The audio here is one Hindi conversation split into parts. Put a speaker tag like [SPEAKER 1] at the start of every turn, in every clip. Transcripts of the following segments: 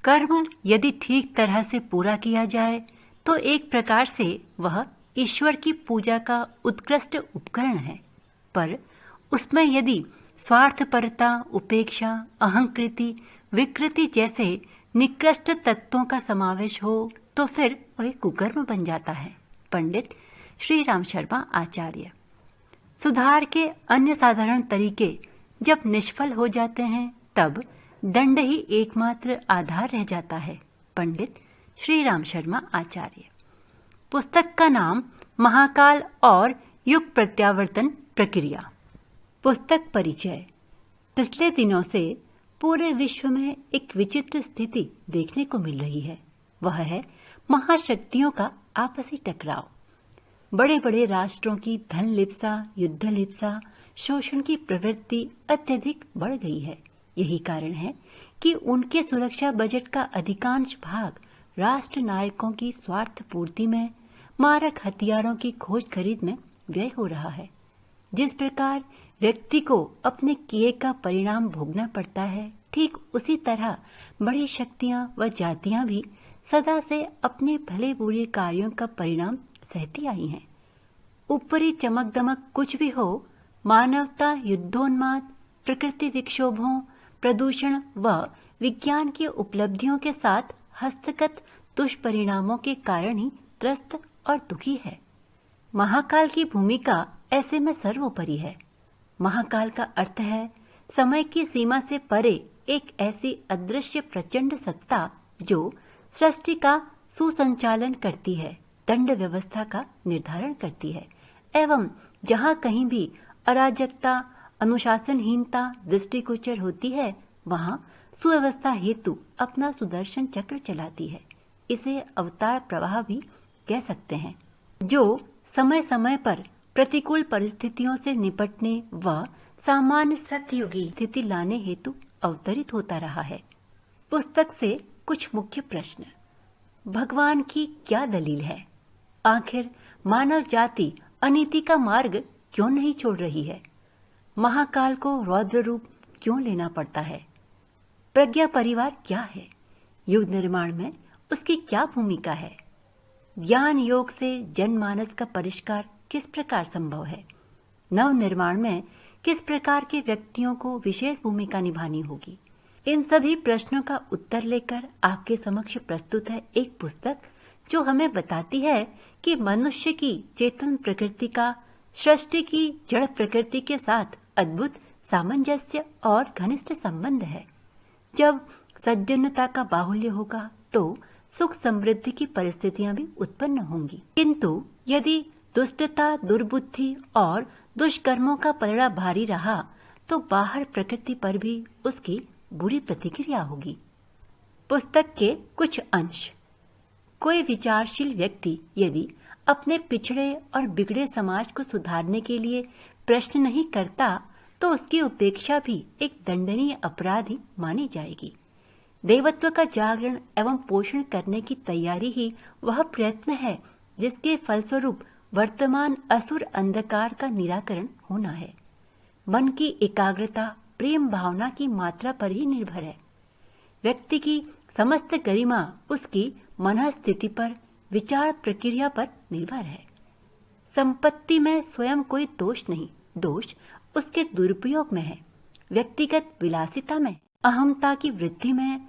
[SPEAKER 1] कर्म यदि ठीक तरह से पूरा किया जाए तो एक प्रकार से वह ईश्वर की पूजा का उत्कृष्ट उपकरण है, पर उसमें यदि स्वार्थपरता, उपेक्षा, अहंकृति, विकृति जैसे निकृष्ट तत्वों का समावेश हो तो फिर वह कुकर्म बन जाता है। पंडित श्री राम शर्मा आचार्य। सुधार के अन्य साधारण तरीके जब निष्फल हो जाते हैं तब दंड ही एकमात्र आधार रह जाता है। पंडित श्री राम शर्मा आचार्य। पुस्तक का नाम महाकाल और युग प्रत्यावर्तन प्रक्रिया। पुस्तक परिचय। पिछले दिनों से पूरे विश्व में एक विचित्र स्थिति देखने को मिल रही है। वह है महाशक्तियों का आपसी टकराव। बड़े बड़े राष्ट्रों की धन लिप्सा, युद्ध लिप्सा, शोषण की प्रवृत्ति अत्यधिक बढ़ गई है। यही कारण है कि उनके सुरक्षा बजट का अधिकांश भाग राष्ट्र नायकों की स्वार्थ पूर्ति में, मारक हथियारों की खोज खरीद में व्यय हो रहा है। जिस प्रकार व्यक्ति को अपने किए का परिणाम भोगना पड़ता है, ठीक उसी तरह बड़ी शक्तियां व जातियां भी सदा से अपने भले बुरे कार्यों का परिणाम सहती आई हैं। ऊपरी चमक दमक कुछ भी हो, मानवता युद्धोन्माद, प्रकृति विक्षोभों, प्रदूषण व विज्ञान की उपलब्धियों के साथ हस्तगत दुष्परिणामों के कारण ही त्रस्त और दुखी है। महाकाल की भूमिका ऐसे में सर्वोपरि है। महाकाल का अर्थ है समय की सीमा से परे एक ऐसी अदृश्य प्रचंड सत्ता जो सृष्टि का सुसंचालन करती है, दंड व्यवस्था का निर्धारण करती है एवं जहाँ कहीं भी अराजकता, अनुशासनहीनता दृष्टिगोचर होती है वहां सुव्यवस्था हेतु अपना सुदर्शन चक्र चलाती है। इसे अवतार प्रवाह भी कह सकते हैं, जो समय समय पर प्रतिकूल परिस्थितियों से निपटने व सामान्य सतयुगी स्थिति लाने हेतु अवतरित होता रहा है। पुस्तक से कुछ मुख्य प्रश्न। भगवान की क्या दलील है? आखिर मानव जाति अनीति का मार्ग क्यों नहीं छोड़ रही है? महाकाल को रौद्र रूप क्यों लेना पड़ता है? प्रज्ञा परिवार क्या है? युग निर्माण में उसकी क्या भूमिका है? ज्ञान योग से जनमानस का परिष्कार किस प्रकार संभव है? नव निर्माण में किस प्रकार के व्यक्तियों को विशेष भूमिका निभानी होगी? इन सभी प्रश्नों का उत्तर लेकर आपके समक्ष प्रस्तुत है एक पुस्तक जो हमें बताती है कि मनुष्य की चेतन प्रकृति का सृष्टि की जड़ प्रकृति के साथ अद्भुत सामंजस्य और घनिष्ठ संबंध है। जब सज्जनता का बाहुल्य होगा तो सुख समृद्धि की परिस्थितियां भी उत्पन्न होंगी, किंतु यदि दुष्टता, दुर्बुद्धि और दुष्कर्मों का पलड़ा भारी रहा तो बाहर प्रकृति पर भी उसकी बुरी प्रतिक्रिया होगी। पुस्तक के कुछ अंश। कोई विचारशील व्यक्ति यदि अपने पिछड़े और बिगड़े समाज को सुधारने के लिए प्रश्न नहीं करता तो उसकी उपेक्षा भी एक दंडनीय अपराध ही मानी जाएगी। देवत्व का जागरण एवं पोषण करने की तैयारी ही वह प्रयत्न है जिसके फलस्वरूप वर्तमान असुर अंधकार का निराकरण होना है। मन की एकाग्रता प्रेम भावना की मात्रा पर ही निर्भर है। व्यक्ति की समस्त गरिमा उसकी मन स्थिति पर, विचार प्रक्रिया पर निर्भर है। संपत्ति में स्वयं कोई दोष नहीं, दोष उसके दुरुपयोग में है, व्यक्तिगत विलासिता में, अहमता की वृद्धि में।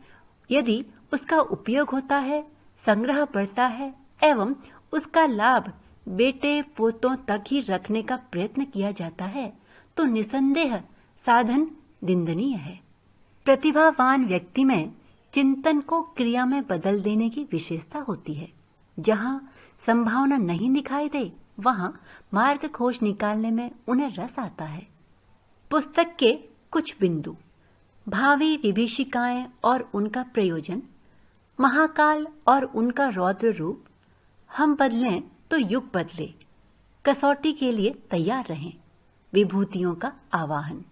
[SPEAKER 1] यदि उसका उपयोग होता है, संग्रह बढ़ता है एवं उसका लाभ बेटे पोतों तक ही रखने का प्रयत्न किया जाता है तो निसंदेह साधन निंदनीय है। प्रतिभावान व्यक्ति में चिंतन को क्रिया में बदल देने की विशेषता होती है। जहाँ संभावना नहीं दिखाई दे वहाँ मार्ग खोज निकालने में उन्हें रस आता है। पुस्तक के कुछ बिंदु। भावी विभीषिकाएं और उनका प्रयोजन, महाकाल और उनका रौद्र रूप, हम बदलें तो युग बदले, कसौटी के लिए तैयार रहें, विभूतियों का आवाहन।